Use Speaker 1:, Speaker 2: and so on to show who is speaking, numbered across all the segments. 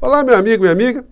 Speaker 1: Olá, meu amigo, minha amiga.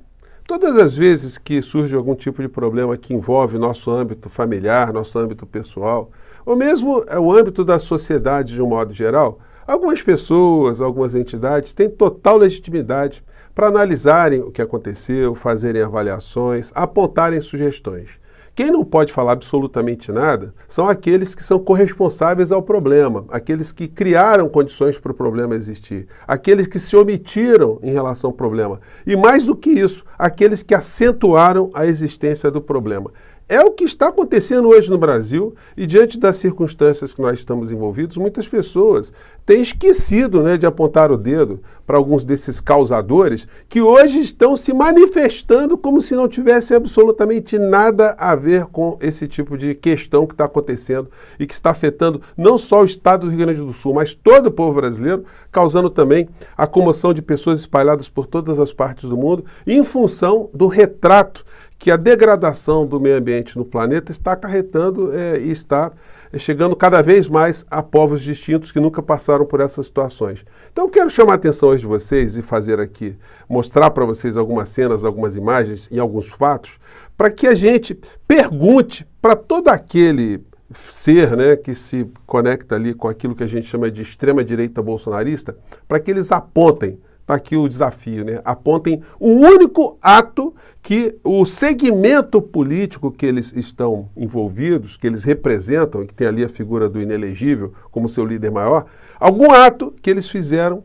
Speaker 1: Todas as vezes que surge algum tipo de problema que envolve nosso âmbito familiar, nosso âmbito pessoal, ou mesmo o âmbito da sociedade de um modo geral, algumas pessoas, algumas entidades têm total legitimidade para analisarem o que aconteceu, fazerem avaliações, apontarem sugestões. Quem não pode falar absolutamente nada são aqueles que são corresponsáveis ao problema, aqueles que criaram condições para o problema existir, aqueles que se omitiram em relação ao problema. E mais do que isso, aqueles que acentuaram a existência do problema. É o que está acontecendo hoje no Brasil e diante das circunstâncias que nós estamos envolvidos, muitas pessoas têm esquecido, de apontar o dedo para alguns desses causadores que hoje estão se manifestando como se não tivesse absolutamente nada a ver com esse tipo de questão que está acontecendo e que está afetando não só o estado do Rio Grande do Sul, mas todo o povo brasileiro, causando também a comoção de pessoas espalhadas por todas as partes do mundo em função do retrato que a degradação do meio ambiente no planeta está acarretando e está chegando cada vez mais a povos distintos que nunca passaram por essas situações. Então eu quero chamar a atenção hoje de vocês e fazer aqui, mostrar para vocês algumas cenas, algumas imagens e alguns fatos, para que a gente pergunte para todo aquele ser que se conecta ali com aquilo que a gente chama de extrema-direita bolsonarista, para que eles apontem. Está aqui o desafio, apontem o único ato que o segmento político que eles estão envolvidos, que eles representam, que tem ali a figura do inelegível como seu líder maior, algum ato que eles fizeram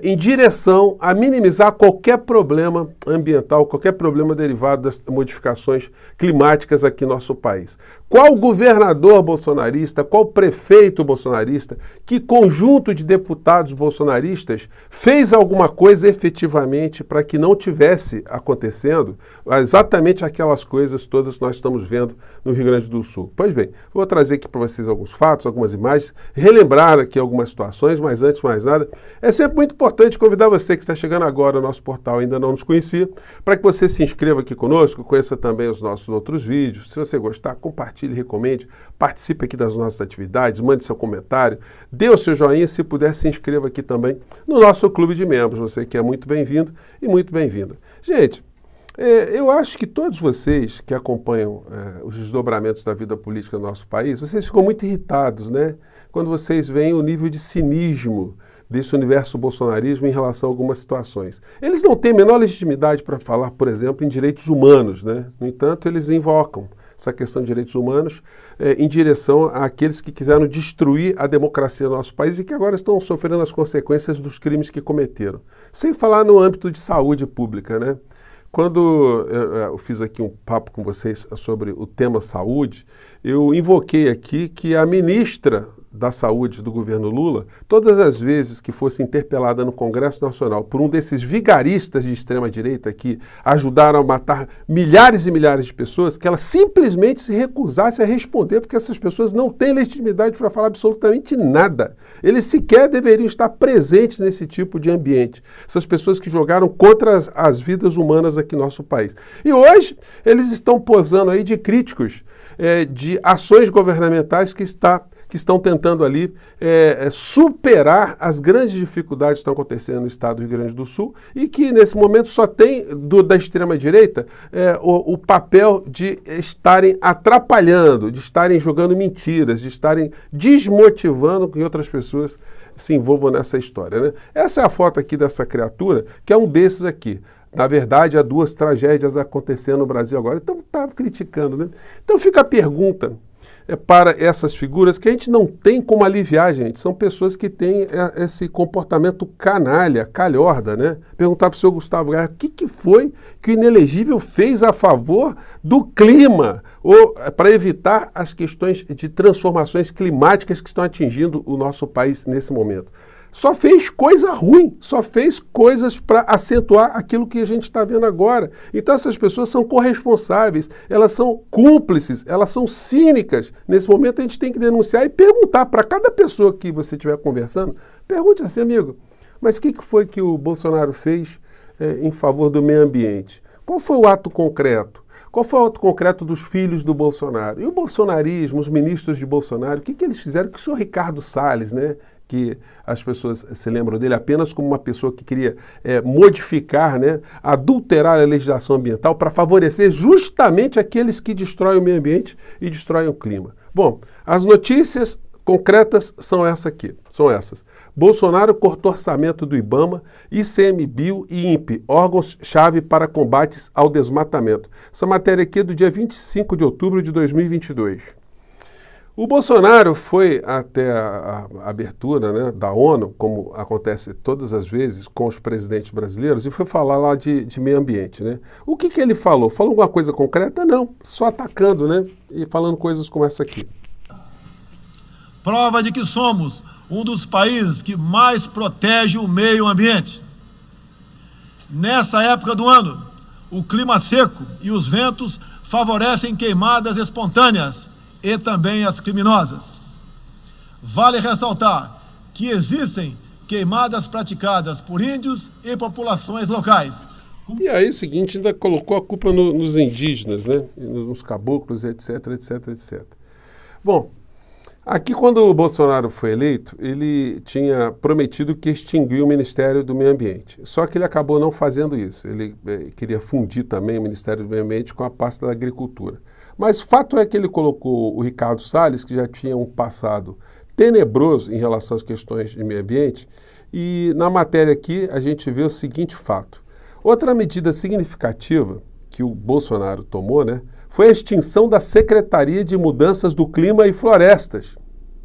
Speaker 1: em direção a minimizar qualquer problema ambiental, qualquer problema derivado das modificações climáticas aqui no nosso país. Qual governador bolsonarista, qual prefeito bolsonarista, que conjunto de deputados bolsonaristas fez alguma coisa efetivamente para que não tivesse acontecendo exatamente aquelas coisas todas que nós estamos vendo no Rio Grande do Sul? Pois bem, vou trazer aqui para vocês alguns fatos, algumas imagens, relembrar aqui algumas situações, mas antes de mais nada, é sempre muito importante convidar você que está chegando agora ao nosso portal, ainda não nos conhecia, para que você se inscreva aqui conosco, conheça também os nossos outros vídeos. Se você gostar, compartilhe, recomende, participe aqui das nossas atividades, mande seu comentário, dê o seu joinha, se puder, se inscreva aqui também no nosso clube de membros. Você que é muito bem-vindo e muito bem-vinda. Gente, eu acho que todos vocês que acompanham os desdobramentos da vida política do nosso país, vocês ficam muito irritados, quando vocês veem o nível de cinismo desse universo bolsonarismo em relação a algumas situações. Eles não têm a menor legitimidade para falar, por exemplo, em direitos humanos, No entanto, eles invocam essa questão de direitos humanos em direção àqueles que quiseram destruir a democracia do nosso país e que agora estão sofrendo as consequências dos crimes que cometeram. Sem falar no âmbito de saúde pública, Quando eu fiz aqui um papo com vocês sobre o tema saúde, eu invoquei aqui que a ministra da Saúde do governo Lula, todas as vezes que fosse interpelada no Congresso Nacional por um desses vigaristas de extrema-direita que ajudaram a matar milhares e milhares de pessoas, que ela simplesmente se recusasse a responder, porque essas pessoas não têm legitimidade para falar absolutamente nada. Eles sequer deveriam estar presentes nesse tipo de ambiente. Essas pessoas que jogaram contra as vidas humanas aqui no nosso país. E hoje eles estão posando aí de críticos de ações governamentais que estão tentando ali superar as grandes dificuldades que estão acontecendo no estado do Rio Grande do Sul e que nesse momento só tem da extrema-direita o papel de estarem atrapalhando, de estarem jogando mentiras, de estarem desmotivando que outras pessoas se envolvam nessa história. Essa é a foto aqui dessa criatura, que é um desses aqui. Na verdade, há duas tragédias acontecendo no Brasil agora. Então, estava criticando, Então, fica a pergunta para essas figuras que a gente não tem como aliviar, gente. São pessoas que têm esse comportamento canalha, calhorda, Perguntar para o senhor Gustavo Gaia o que foi que o inelegível fez a favor do clima ou para evitar as questões de transformações climáticas que estão atingindo o nosso país nesse momento. Só fez coisa ruim, só fez coisas para acentuar aquilo que a gente está vendo agora. Então essas pessoas são corresponsáveis, elas são cúmplices, elas são cínicas. Nesse momento a gente tem que denunciar e perguntar para cada pessoa que você estiver conversando, pergunte assim, amigo, mas o que foi que o Bolsonaro fez em favor do meio ambiente? Qual foi o ato concreto? Qual foi o ato concreto dos filhos do Bolsonaro? E o bolsonarismo, os ministros de Bolsonaro, o que eles fizeram? Que o senhor Ricardo Salles, que as pessoas se lembram dele apenas como uma pessoa que queria modificar, né, adulterar a legislação ambiental para favorecer justamente aqueles que destroem o meio ambiente e destroem o clima. Bom, as notícias concretas são essas. Bolsonaro cortou orçamento do IBAMA, ICMBio e INPE, órgãos-chave para combates ao desmatamento. Essa matéria aqui é do dia 25 de outubro de 2022. O Bolsonaro foi até a abertura, né, da ONU, como acontece todas as vezes com os presidentes brasileiros, e foi falar lá de meio ambiente, né? O que ele falou? Falou alguma coisa concreta? Não, só atacando, né? E falando coisas como essa aqui.
Speaker 2: Prova de que somos um dos países que mais protege o meio ambiente. Nessa época do ano, o clima seco e os ventos favorecem queimadas espontâneas e também as criminosas. Vale ressaltar que existem queimadas praticadas por índios e populações locais.
Speaker 1: E aí, o seguinte, ainda colocou a culpa nos indígenas, né? Nos caboclos, etc, etc, etc. Bom, aqui, quando o Bolsonaro foi eleito, ele tinha prometido que extinguiu o Ministério do Meio Ambiente. Só que ele acabou não fazendo isso. Ele queria fundir também o Ministério do Meio Ambiente com a pasta da Agricultura. Mas o fato é que ele colocou o Ricardo Salles, que já tinha um passado tenebroso em relação às questões de meio ambiente, e na matéria aqui a gente vê o seguinte fato. Outra medida significativa que o Bolsonaro tomou, né, foi a extinção da Secretaria de Mudanças do Clima e Florestas.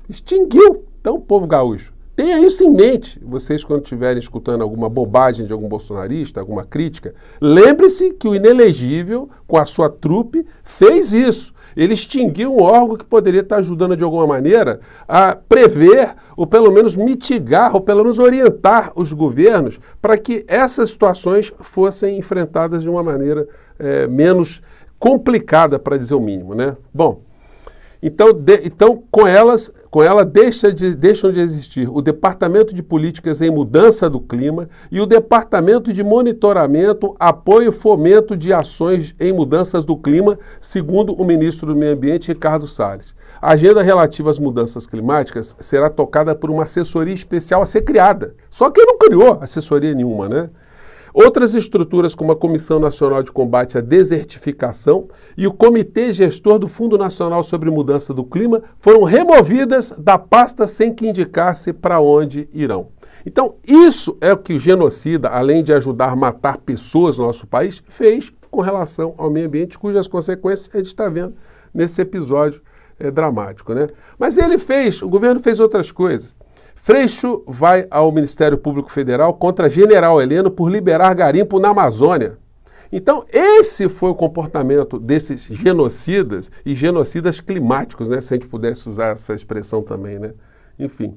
Speaker 1: Extinguiu. Então, povo gaúcho, tenha isso em mente. Vocês, quando estiverem escutando alguma bobagem de algum bolsonarista, alguma crítica, lembre-se que o inelegível, com a sua trupe, fez isso. Ele extinguiu um órgão que poderia estar ajudando de alguma maneira a prever, ou pelo menos mitigar, ou pelo menos orientar os governos para que essas situações fossem enfrentadas de uma maneira menos complicada, para dizer o mínimo, né? Bom, então com ela deixam de existir o Departamento de Políticas em Mudança do Clima e o Departamento de Monitoramento, Apoio e Fomento de Ações em Mudanças do Clima, segundo o ministro do Meio Ambiente, Ricardo Salles. A agenda relativa às mudanças climáticas será tocada por uma assessoria especial a ser criada. Só que ele não criou assessoria nenhuma, né? Outras estruturas, como a Comissão Nacional de Combate à Desertificação e o Comitê Gestor do Fundo Nacional sobre Mudança do Clima, foram removidas da pasta sem que indicasse para onde irão. Então, isso é o que o genocida, além de ajudar a matar pessoas no nosso país, fez com relação ao meio ambiente, cujas consequências a gente está vendo nesse episódio dramático, né? Mas o governo fez outras coisas. Freixo vai ao Ministério Público Federal contra General Heleno por liberar garimpo na Amazônia. Então, esse foi o comportamento desses genocidas e genocidas climáticos, né? Se a gente pudesse usar essa expressão também, né? Enfim.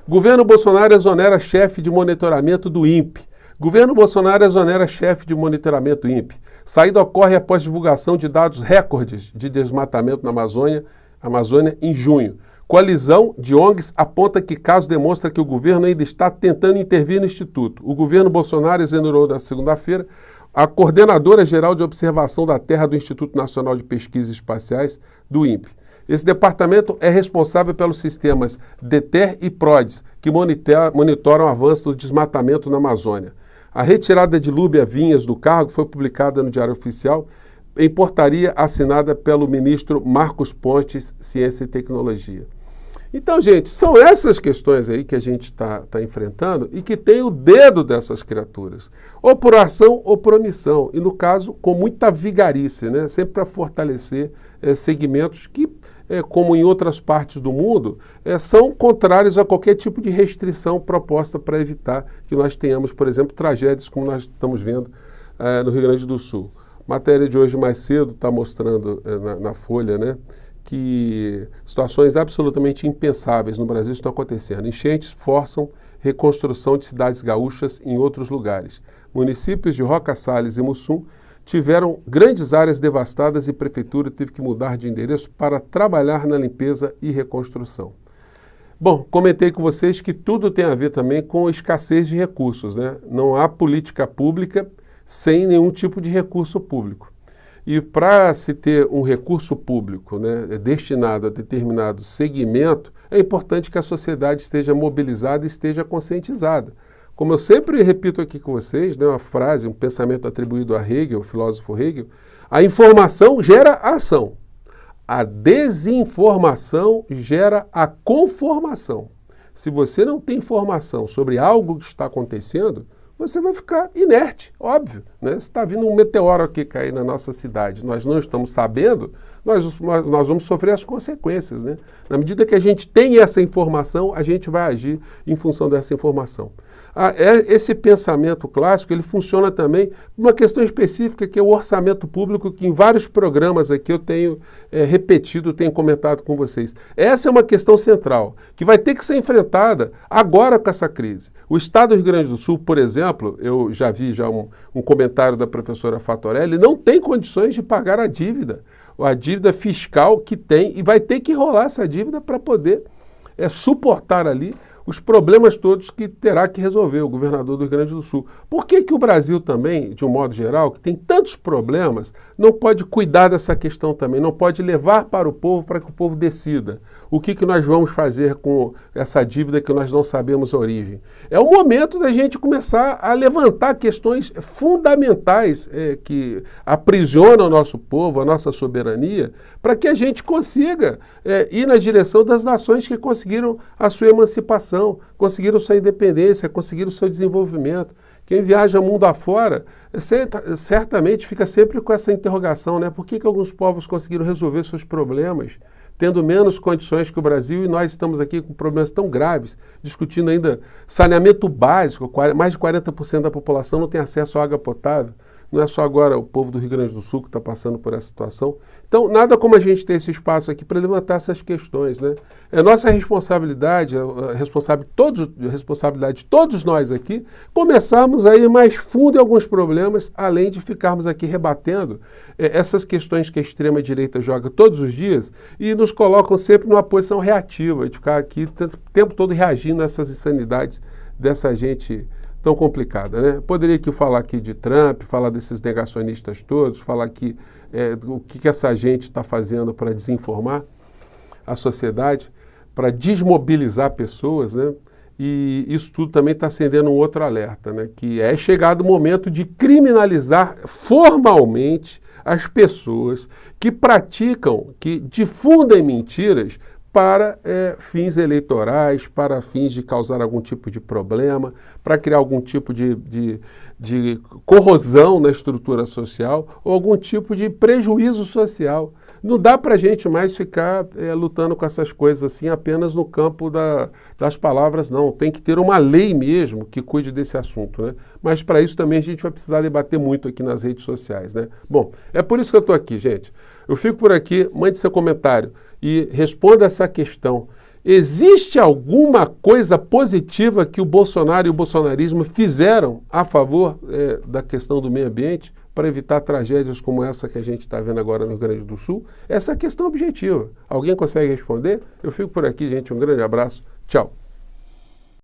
Speaker 1: Governo Bolsonaro exonera chefe de monitoramento do INPE. Governo Bolsonaro exonera chefe de monitoramento INPE. Saída ocorre após divulgação de dados recordes de desmatamento na Amazônia em junho. Coalizão de ONGs aponta que caso demonstra que o governo ainda está tentando intervir no Instituto. O governo Bolsonaro exonerou na segunda-feira a coordenadora-geral de observação da Terra do Instituto Nacional de Pesquisas Espaciais, do INPE. Esse departamento é responsável pelos sistemas DETER e PRODES, que monitoram o avanço do desmatamento na Amazônia. A retirada de Lúbia Vinhas do cargo foi publicada no Diário Oficial em portaria assinada pelo ministro Marcos Pontes, Ciência e Tecnologia. Então, gente, são essas questões aí que a gente está enfrentando e que tem o dedo dessas criaturas, ou por ação ou por omissão, e no caso, com muita vigarice, né? Sempre para fortalecer segmentos que, como em outras partes do mundo, são contrários a qualquer tipo de restrição proposta para evitar que nós tenhamos, por exemplo, tragédias como nós estamos vendo no Rio Grande do Sul. Matéria de hoje mais cedo está mostrando na Folha, né, que situações absolutamente impensáveis no Brasil estão acontecendo. Enchentes forçam reconstrução de cidades gaúchas em outros lugares. Municípios de Roca Salles e Mussum tiveram grandes áreas devastadas e a prefeitura teve que mudar de endereço para trabalhar na limpeza e reconstrução. Bom, comentei com vocês que tudo tem a ver também com escassez de recursos, né? Não há política pública sem nenhum tipo de recurso público. E para se ter um recurso público, né, destinado a determinado segmento, é importante que a sociedade esteja mobilizada e esteja conscientizada. Como eu sempre repito aqui com vocês, né, uma frase, um pensamento atribuído a Hegel, o filósofo Hegel, a informação gera a ação. A desinformação gera a conformação. Se você não tem informação sobre algo que está acontecendo, você vai ficar inerte, óbvio, né? Se está vindo um meteoro aqui cair na nossa cidade, nós não estamos sabendo, nós vamos sofrer as consequências, né? Na medida que a gente tem essa informação, a gente vai agir em função dessa informação. Esse pensamento clássico, ele funciona também numa questão específica, que é o orçamento público, que em vários programas aqui eu tenho repetido, tenho comentado com vocês. Essa é uma questão central, que vai ter que ser enfrentada agora com essa crise. O Estado do Rio Grande do Sul, por exemplo, eu já vi um comentário da professora Fatorelli, não tem condições de pagar a dívida fiscal que tem, e vai ter que rolar essa dívida para poder suportar ali os problemas todos que terá que resolver o governador do Rio Grande do Sul. Por que que o Brasil também, de um modo geral, que tem tantos problemas, não pode cuidar dessa questão também, não pode levar para o povo, para que o povo decida o que nós vamos fazer com essa dívida que nós não sabemos a origem? É o momento da gente começar a levantar questões fundamentais que aprisionam o nosso povo, a nossa soberania, para que a gente consiga ir na direção das nações que conseguiram a sua emancipação, conseguiram sua independência, conseguiram seu desenvolvimento. Quem viaja mundo afora, certamente fica sempre com essa interrogação, né? Por que que alguns povos conseguiram resolver seus problemas, tendo menos condições que o Brasil, e nós estamos aqui com problemas tão graves, discutindo ainda saneamento básico, mais de 40% da população não tem acesso à água potável. Não é só agora o povo do Rio Grande do Sul que está passando por essa situação. Então, nada como a gente ter esse espaço aqui para levantar essas questões, né? É nossa responsabilidade, a responsabilidade de todos nós aqui, começarmos a ir mais fundo em alguns problemas, além de ficarmos aqui rebatendo essas questões que a extrema-direita joga todos os dias e nos colocam sempre numa posição reativa, de ficar aqui o tempo todo reagindo a essas insanidades dessa gente tão complicada, né? Poderia aqui falar aqui de Trump, falar desses negacionistas todos, falar aqui o que essa gente está fazendo para desinformar a sociedade, para desmobilizar pessoas, né? E isso tudo também está acendendo um outro alerta, né? Que é chegado o momento de criminalizar formalmente as pessoas que praticam, que difundem mentiras para fins eleitorais, para fins de causar algum tipo de problema, para criar algum tipo de corrosão na estrutura social ou algum tipo de prejuízo social. Não dá para a gente mais ficar lutando com essas coisas assim apenas no campo das palavras, não. Tem que ter uma lei mesmo que cuide desse assunto, né? Mas para isso também a gente vai precisar debater muito aqui nas redes sociais, né? Bom, é por isso que eu estou aqui, gente. Eu fico por aqui, mande seu comentário e responda essa questão. Existe alguma coisa positiva que o Bolsonaro e o bolsonarismo fizeram a favor da questão do meio ambiente para evitar tragédias como essa que a gente está vendo agora no Rio Grande do Sul? Essa é a questão objetiva. Alguém consegue responder? Eu fico por aqui, gente. Um grande abraço. Tchau.